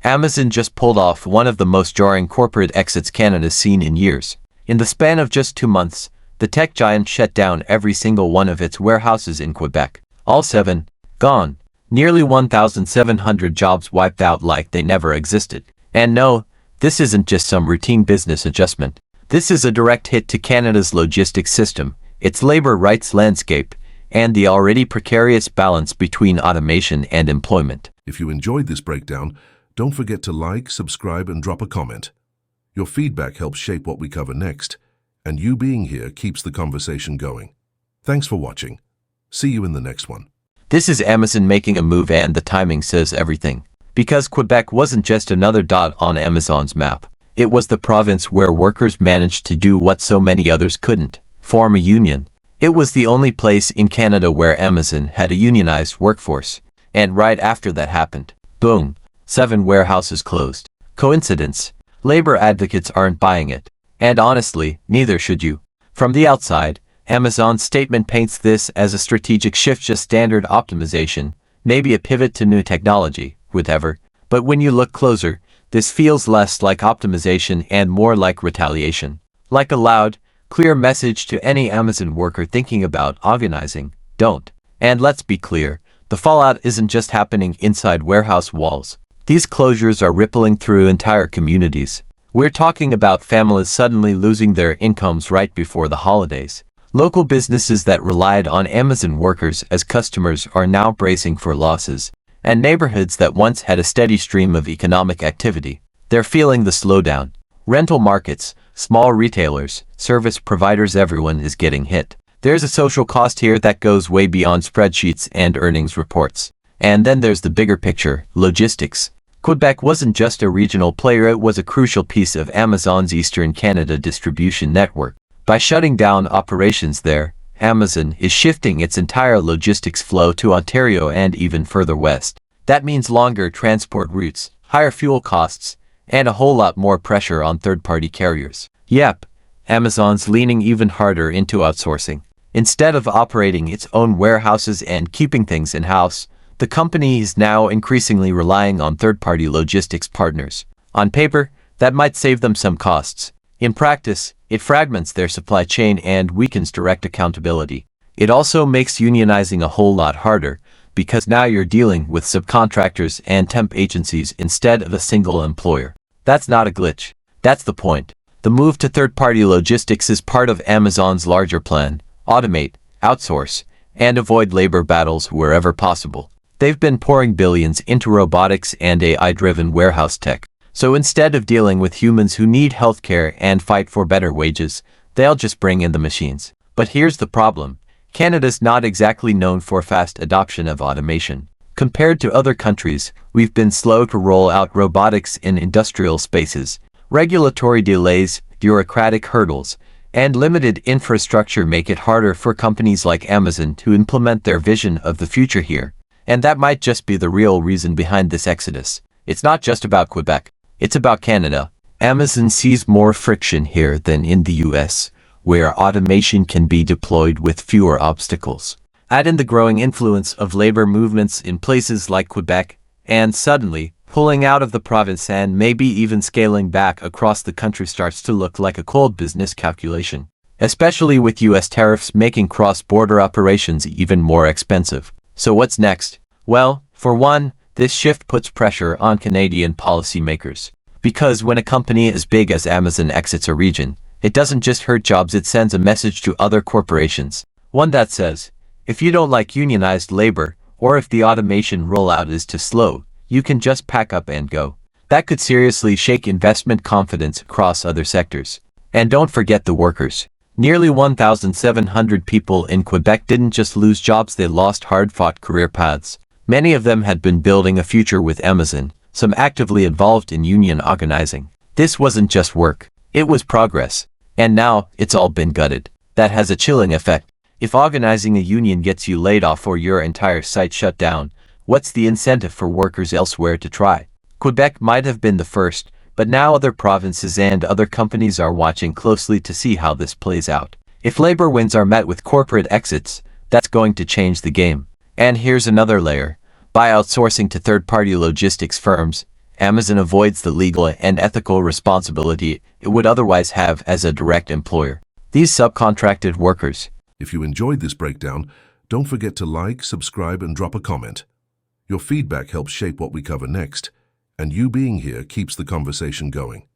Amazon just pulled off one of the most jarring corporate exits Canada's seen in years. In the span of just 2 months, the tech giant shut down every single one of its warehouses in Quebec. All 7, gone. Nearly 1,700 jobs wiped out like they never existed. And no, this isn't just some routine business adjustment. This is a direct hit to Canada's logistics system, its labor rights landscape, and the already precarious balance between automation and employment. If you enjoyed this breakdown, don't forget to like, subscribe, and drop a comment. Your feedback helps shape what we cover next, and you being here keeps the conversation going. Thanks for watching. See you in the next one. This is Amazon making a move, and the timing says everything. Because Quebec wasn't just another dot on Amazon's map. It was the province where workers managed to do what so many others couldn't: form a union. It was the only place in Canada where Amazon had a unionized workforce. And right after that happened, boom, 7 warehouses closed. Coincidence? Labor advocates aren't buying it. And honestly, neither should you. From the outside, Amazon's statement paints this as a strategic shift, just standard optimization, maybe a pivot to new technology, whatever. But when you look closer, this feels less like optimization and more like retaliation. Like a loud, clear message to any Amazon worker thinking about organizing: don't. And let's be clear, the fallout isn't just happening inside warehouse walls. These closures are rippling through entire communities. We're talking about families suddenly losing their incomes right before the holidays. Local businesses that relied on Amazon workers as customers are now bracing for losses. And neighborhoods that once had a steady stream of economic activity, they're feeling the slowdown. Rental markets, small retailers, service providers, everyone is getting hit. There's a social cost here that goes way beyond spreadsheets and earnings reports. And then there's the bigger picture: logistics. Quebec wasn't just a regional player, it was a crucial piece of Amazon's Eastern Canada distribution network. By shutting down operations there, Amazon is shifting its entire logistics flow to Ontario and even further west. That means longer transport routes, higher fuel costs, and a whole lot more pressure on third-party carriers. Yep, Amazon's leaning even harder into outsourcing. Instead of operating its own warehouses and keeping things in-house, the company is now increasingly relying on third-party logistics partners. On paper, that might save them some costs. In practice, it fragments their supply chain and weakens direct accountability. It also makes unionizing a whole lot harder, because now you're dealing with subcontractors and temp agencies instead of a single employer. That's not a glitch. That's the point. The move to third-party logistics is part of Amazon's larger plan: automate, outsource, and avoid labor battles wherever possible. They've been pouring billions into robotics and AI-driven warehouse tech. So instead of dealing with humans who need healthcare and fight for better wages, they'll just bring in the machines. But here's the problem: Canada's not exactly known for fast adoption of automation. Compared to other countries, we've been slow to roll out robotics in industrial spaces. Regulatory delays, bureaucratic hurdles, and limited infrastructure make it harder for companies like Amazon to implement their vision of the future here. And that might just be the real reason behind this exodus. It's not just about Quebec. It's about Canada. Amazon sees more friction here than in the US, where automation can be deployed with fewer obstacles. Add in the growing influence of labor movements in places like Quebec, and suddenly, pulling out of the province and maybe even scaling back across the country starts to look like a cold business calculation. Especially with US tariffs making cross-border operations even more expensive. So what's next? Well, for one, this shift puts pressure on Canadian policymakers. Because when a company as big as Amazon exits a region, it doesn't just hurt jobs, it sends a message to other corporations. One that says, if you don't like unionized labor, or if the automation rollout is too slow, you can just pack up and go. That could seriously shake investment confidence across other sectors. And don't forget the workers. Nearly 1,700 people in Quebec didn't just lose jobs, they lost hard-fought career paths. Many of them had been building a future with Amazon, some actively involved in union organizing. This wasn't just work, it was progress. And now, it's all been gutted. That has a chilling effect. If organizing a union gets you laid off or your entire site shut down, what's the incentive for workers elsewhere to try? Quebec might have been the first, but now other provinces and other companies are watching closely to see how this plays out. If labor wins are met with corporate exits, that's going to change the game. And here's another layer. By outsourcing to third-party logistics firms, Amazon avoids the legal and ethical responsibility it would otherwise have as a direct employer. These subcontracted workers. If you enjoyed this breakdown, don't forget to like, subscribe, and drop a comment. Your feedback helps shape what we cover next, and you being here keeps the conversation going.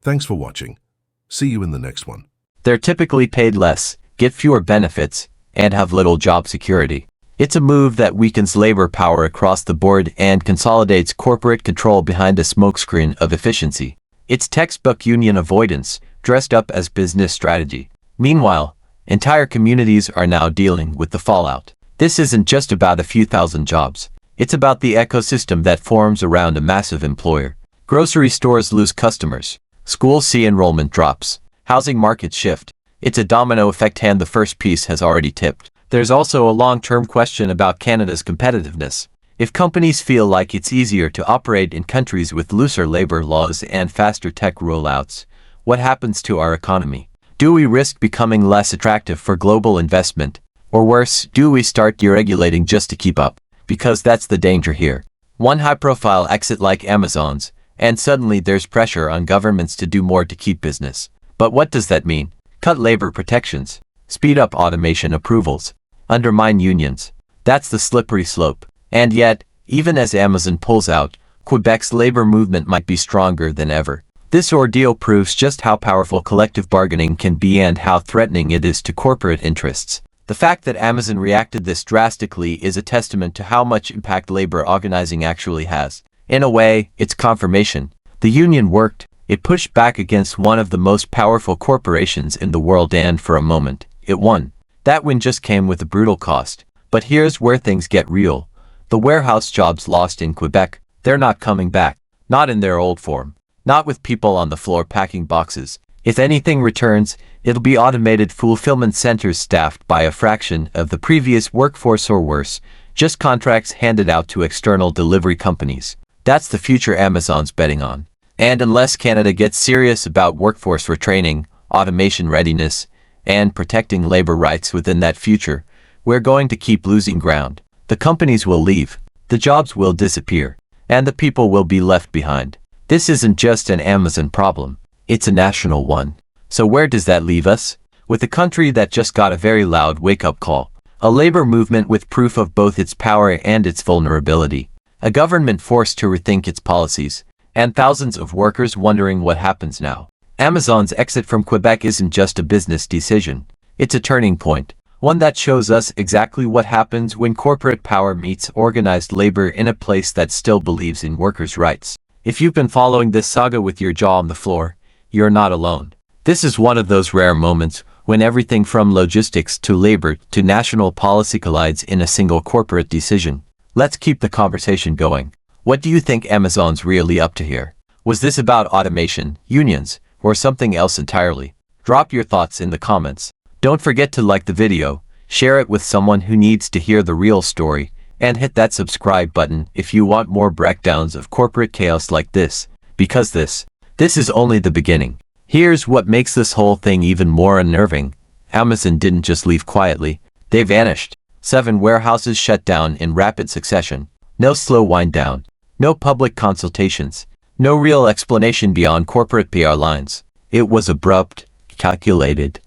Thanks for watching. See you in the next one. They're typically paid less, get fewer benefits, and have little job security. It's a move that weakens labor power across the board and consolidates corporate control behind a smokescreen of efficiency. It's textbook union avoidance, dressed up as business strategy. Meanwhile, entire communities are now dealing with the fallout. This isn't just about a few thousand jobs. It's about the ecosystem that forms around a massive employer. Grocery stores lose customers. Schools see enrollment drops. Housing markets shift. It's a domino effect, and the first piece has already tipped. There's also a long-term question about Canada's competitiveness. If companies feel like it's easier to operate in countries with looser labor laws and faster tech rollouts, what happens to our economy? Do we risk becoming less attractive for global investment? Or worse, do we start deregulating just to keep up? Because that's the danger here. One high-profile exit like Amazon's, and suddenly there's pressure on governments to do more to keep business. But what does that mean? Cut labor protections, speed up automation approvals, undermine unions. That's the slippery slope. And yet, even as Amazon pulls out, Quebec's labor movement might be stronger than ever. This ordeal proves just how powerful collective bargaining can be and how threatening it is to corporate interests. The fact that Amazon reacted this drastically is a testament to how much impact labor organizing actually has. In a way, it's confirmation. The union worked. It pushed back against one of the most powerful corporations in the world, and for a moment, it won. That win just came with a brutal cost. But here's where things get real. The warehouse jobs lost in Quebec, they're not coming back. Not in their old form. Not with people on the floor packing boxes. If anything returns, it'll be automated fulfillment centers staffed by a fraction of the previous workforce, or worse, just contracts handed out to external delivery companies. That's the future Amazon's betting on. And unless Canada gets serious about workforce retraining, automation readiness, and protecting labor rights within that future, we're going to keep losing ground. The companies will leave, the jobs will disappear, and the people will be left behind. This isn't just an Amazon problem, it's a national one. So where does that leave us? With a country that just got a very loud wake-up call, a labor movement with proof of both its power and its vulnerability, a government forced to rethink its policies, and thousands of workers wondering what happens now. Amazon's exit from Quebec isn't just a business decision. It's a turning point, one that shows us exactly what happens when corporate power meets organized labor in a place that still believes in workers' rights. If you've been following this saga with your jaw on the floor, you're not alone. This is one of those rare moments when everything from logistics to labor to national policy collides in a single corporate decision. Let's keep the conversation going. What do you think Amazon's really up to here? Was this about automation, unions, or something else entirely? Drop your thoughts in the comments. Don't forget to like the video, share it with someone who needs to hear the real story, and hit that subscribe button if you want more breakdowns of corporate chaos like this, because this is only the beginning. Here's what makes this whole thing even more unnerving. Amazon didn't just leave quietly, they vanished. 7 warehouses shut down in rapid succession. No slow wind down. No public consultations. No real explanation beyond corporate PR lines. It was abrupt, calculated,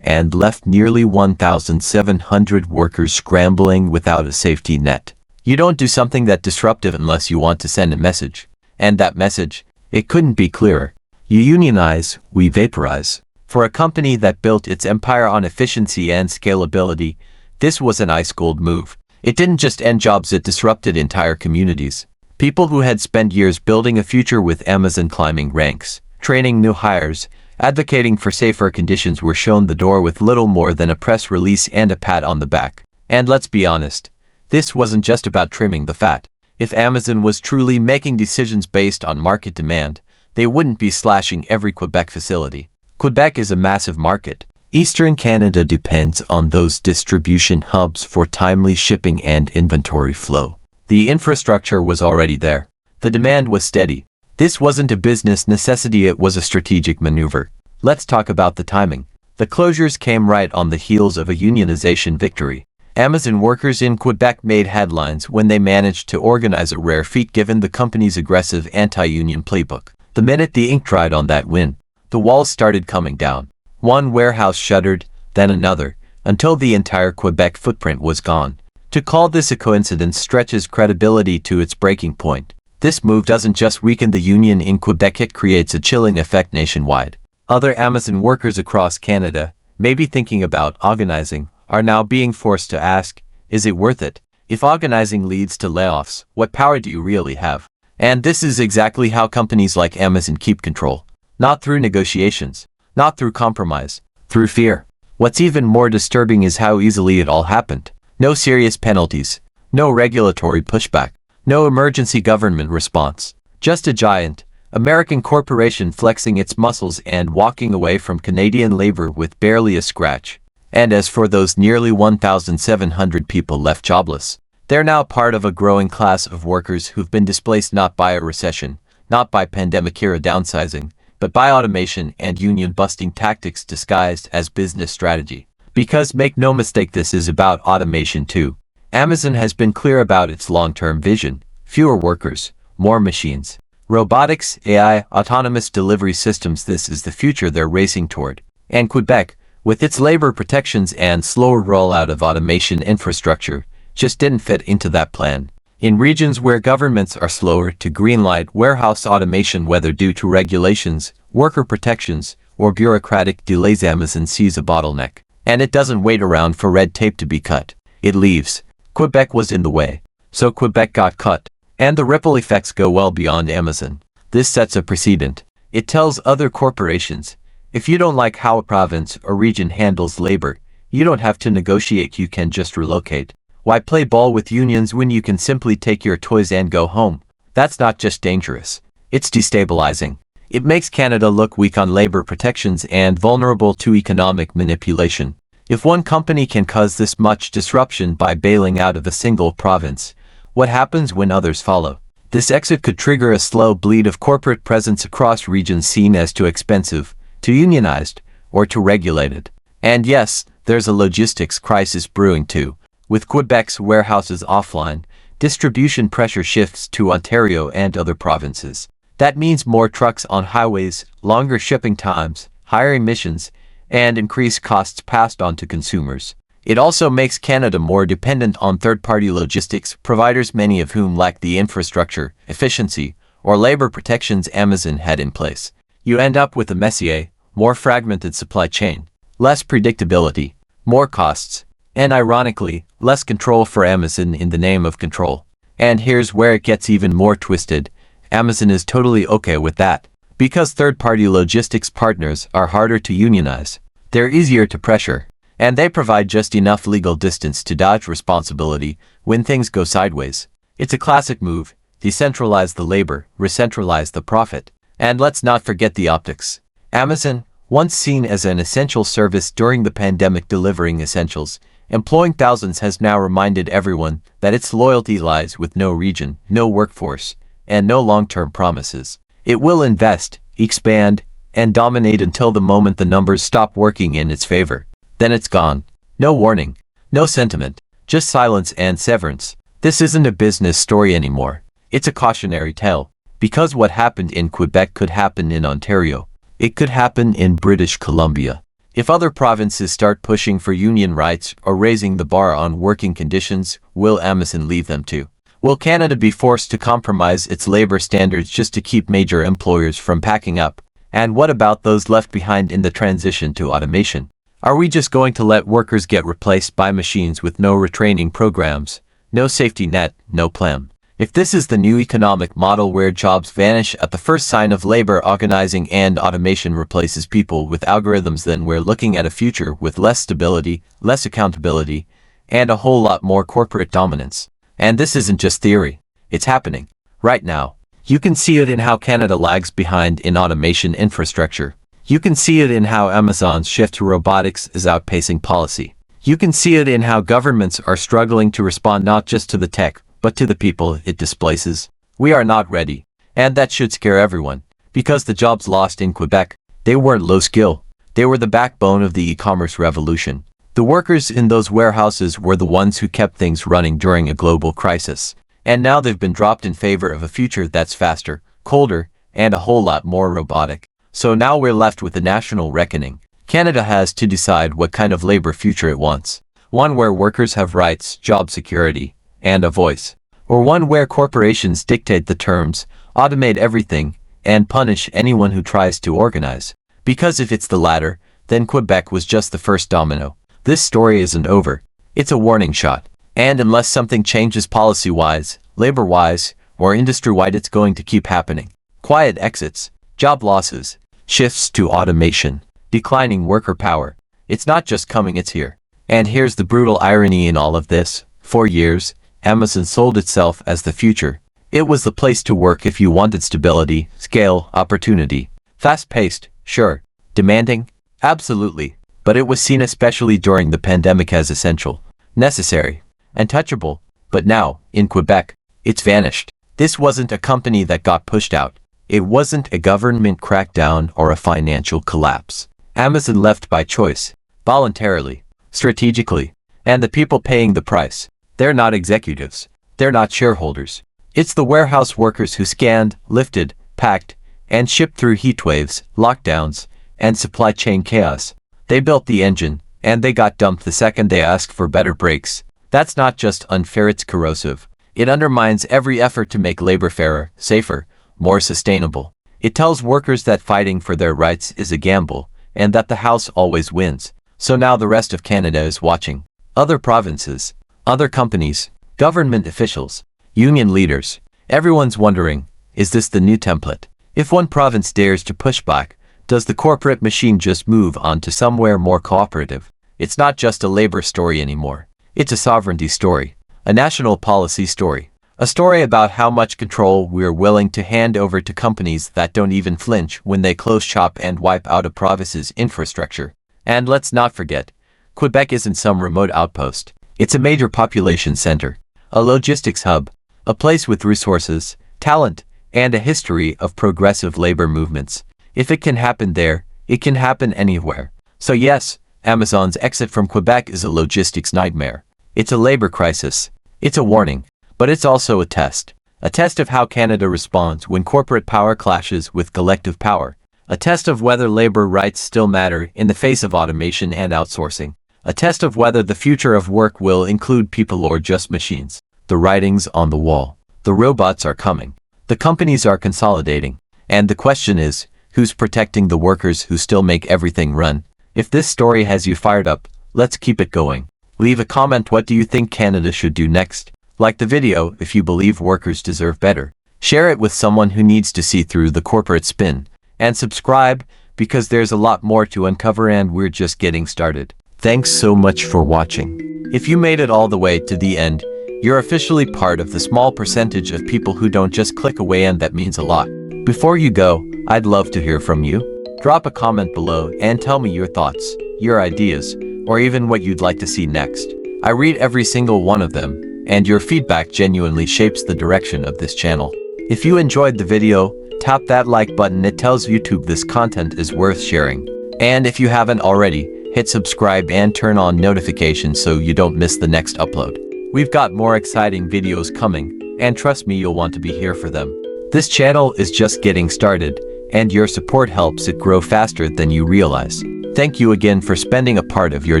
and left nearly 1,700 workers scrambling without a safety net. You don't do something that disruptive unless you want to send a message. And that message, it couldn't be clearer. You unionize, we vaporize. For a company that built its empire on efficiency and scalability, this was an ice-cold move. It didn't just end jobs, it disrupted entire communities. People who had spent years building a future with Amazon climbing ranks, training new hires, advocating for safer conditions were shown the door with little more than a press release and a pat on the back. And let's be honest, this wasn't just about trimming the fat. If Amazon was truly making decisions based on market demand, they wouldn't be slashing every Quebec facility. Quebec is a massive market. Eastern Canada depends on those distribution hubs for timely shipping and inventory flow. The infrastructure was already there. The demand was steady. This wasn't a business necessity, it was a strategic maneuver. Let's talk about the timing. The closures came right on the heels of a unionization victory. Amazon workers in Quebec made headlines when they managed to organize a rare feat given the company's aggressive anti-union playbook. The minute the ink dried on that win, the walls started coming down. One warehouse shuttered, then another, until the entire Quebec footprint was gone. To call this a coincidence stretches credibility to its breaking point. This move doesn't just weaken the union in Quebec, it creates a chilling effect nationwide. Other Amazon workers across Canada, maybe thinking about organizing, are now being forced to ask, is it worth it? If organizing leads to layoffs, what power do you really have? And this is exactly how companies like Amazon keep control. Not through negotiations, not through compromise, through fear. What's even more disturbing is how easily it all happened. No serious penalties, no regulatory pushback, no emergency government response. Just a giant, American corporation flexing its muscles and walking away from Canadian labor with barely a scratch. And as for those nearly 1,700 people left jobless, they're now part of a growing class of workers who've been displaced not by a recession, not by pandemic-era downsizing, but by automation and union-busting tactics disguised as business strategy. Because make no mistake, this is about automation too. Amazon has been clear about its long-term vision: fewer workers, more machines. Robotics, AI, autonomous delivery systems, this is the future they're racing toward. And Quebec, with its labor protections and slower rollout of automation infrastructure, just didn't fit into that plan. In regions where governments are slower to greenlight warehouse automation, whether due to regulations, worker protections, or bureaucratic delays, Amazon sees a bottleneck. And it doesn't wait around for red tape to be cut. It leaves. Quebec was in the way, so Quebec got cut. And the ripple effects go well beyond Amazon. This sets a precedent. It tells other corporations, if you don't like how a province or region handles labor, you don't have to negotiate, you can just relocate. Why play ball with unions when you can simply take your toys and go home? That's not just dangerous. It's destabilizing. It makes Canada look weak on labor protections and vulnerable to economic manipulation. If one company can cause this much disruption by bailing out of a single province, what happens when others follow? This exit could trigger a slow bleed of corporate presence across regions seen as too expensive, too unionized, or too regulated. And yes, there's a logistics crisis brewing too. With Quebec's warehouses offline, distribution pressure shifts to Ontario and other provinces. That means more trucks on highways, longer shipping times, higher emissions, and increased costs passed on to consumers. It also makes Canada more dependent on third-party logistics providers, many of whom lack the infrastructure, efficiency, or labor protections Amazon had in place. You end up with a messier, more fragmented supply chain, less predictability, more costs, and ironically, less control for Amazon in the name of control. And here's where it gets even more twisted. Amazon is totally okay with that. Because third-party logistics partners are harder to unionize, they're easier to pressure, and they provide just enough legal distance to dodge responsibility when things go sideways. It's a classic move: decentralize the labor, recentralize the profit. And let's not forget the optics. Amazon, once seen as an essential service during the pandemic delivering essentials, employing thousands, has now reminded everyone that its loyalty lies with no region, no workforce, and no long-term promises. It will invest, expand, and dominate until the moment the numbers stop working in its favor. Then it's gone. No warning, no sentiment, just silence and severance. This isn't a business story anymore. It's a cautionary tale. Because what happened in Quebec could happen in Ontario. It could happen in British Columbia. If other provinces start pushing for union rights or raising the bar on working conditions, will Amazon leave them too? Will Canada be forced to compromise its labor standards just to keep major employers from packing up? And what about those left behind in the transition to automation? Are we just going to let workers get replaced by machines with no retraining programs, no safety net, no plan? If this is the new economic model where jobs vanish at the first sign of labor organizing and automation replaces people with algorithms, then we're looking at a future with less stability, less accountability, and a whole lot more corporate dominance. And this isn't just theory. It's happening. Right now. You can see it in how Canada lags behind in automation infrastructure. You can see it in how Amazon's shift to robotics is outpacing policy. You can see it in how governments are struggling to respond not just to the tech, but to the people it displaces. We are not ready. And that should scare everyone. Because the jobs lost in Quebec, they weren't low skill. They were the backbone of the e-commerce revolution. The workers in those warehouses were the ones who kept things running during a global crisis. And now they've been dropped in favor of a future that's faster, colder, and a whole lot more robotic. So now we're left with a national reckoning. Canada has to decide what kind of labor future it wants. One where workers have rights, job security, and a voice. Or one where corporations dictate the terms, automate everything, and punish anyone who tries to organize. Because if it's the latter, then Quebec was just the first domino. This story isn't over. It's a warning shot. And unless something changes policy-wise, labor-wise, or industry-wide, it's going to keep happening. Quiet exits, job losses, shifts to automation, declining worker power. It's not just coming, it's here. And here's the brutal irony in all of this. For years, Amazon sold itself as the future. It was the place to work if you wanted stability, scale, opportunity. Fast-paced, sure. Demanding? Absolutely. But it was seen especially during the pandemic as essential, necessary, and touchable. But now, in Quebec, it's vanished. This wasn't a company that got pushed out. It wasn't a government crackdown or a financial collapse. Amazon left by choice, voluntarily, strategically, and the people paying the price. They're not executives. They're not shareholders. It's the warehouse workers who scanned, lifted, packed, and shipped through heatwaves, lockdowns, and supply chain chaos. They built the engine, and they got dumped the second they asked for better brakes. That's not just unfair, it's corrosive. It undermines every effort to make labor fairer, safer, more sustainable. It tells workers that fighting for their rights is a gamble, and that the House always wins. So now the rest of Canada is watching. Other provinces, other companies, government officials, union leaders. Everyone's wondering, is this the new template? If one province dares to push back, does the corporate machine just move on to somewhere more cooperative? It's not just a labor story anymore. It's a sovereignty story, a national policy story, a story about how much control we're willing to hand over to companies that don't even flinch when they close shop and wipe out a province's infrastructure. And let's not forget, Quebec isn't some remote outpost. It's a major population center, a logistics hub, a place with resources, talent, and a history of progressive labor movements. If it can happen there, it can happen anywhere. So yes, Amazon's exit from Quebec is a logistics nightmare. It's a labor crisis. It's a warning. But it's also a test. A test of how Canada responds when corporate power clashes with collective power. A test of whether labor rights still matter in the face of automation and outsourcing. A test of whether the future of work will include people or just machines. The writing's on the wall. The robots are coming. The companies are consolidating. And the question is, who's protecting the workers who still make everything run? If this story has you fired up, let's keep it going. Leave a comment. What do you think Canada should do next? Like the video if you believe workers deserve better. Share it with someone who needs to see through the corporate spin. And subscribe, because there's a lot more to uncover and we're just getting started. Thanks so much for watching. If you made it all the way to the end, you're officially part of the small percentage of people who don't just click away, and that means a lot. Before you go, I'd love to hear from you. Drop a comment below and tell me your thoughts, your ideas, or even what you'd like to see next. I read every single one of them, and your feedback genuinely shapes the direction of this channel. If you enjoyed the video, tap that like button. It tells YouTube this content is worth sharing. And if you haven't already, hit subscribe and turn on notifications so you don't miss the next upload. We've got more exciting videos coming, and trust me, you'll want to be here for them. This channel is just getting started, and your support helps it grow faster than you realize. Thank you again for spending a part of your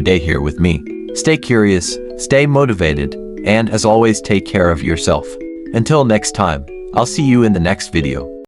day here with me. Stay curious, stay motivated, and as always, take care of yourself. Until next time, I'll see you in the next video.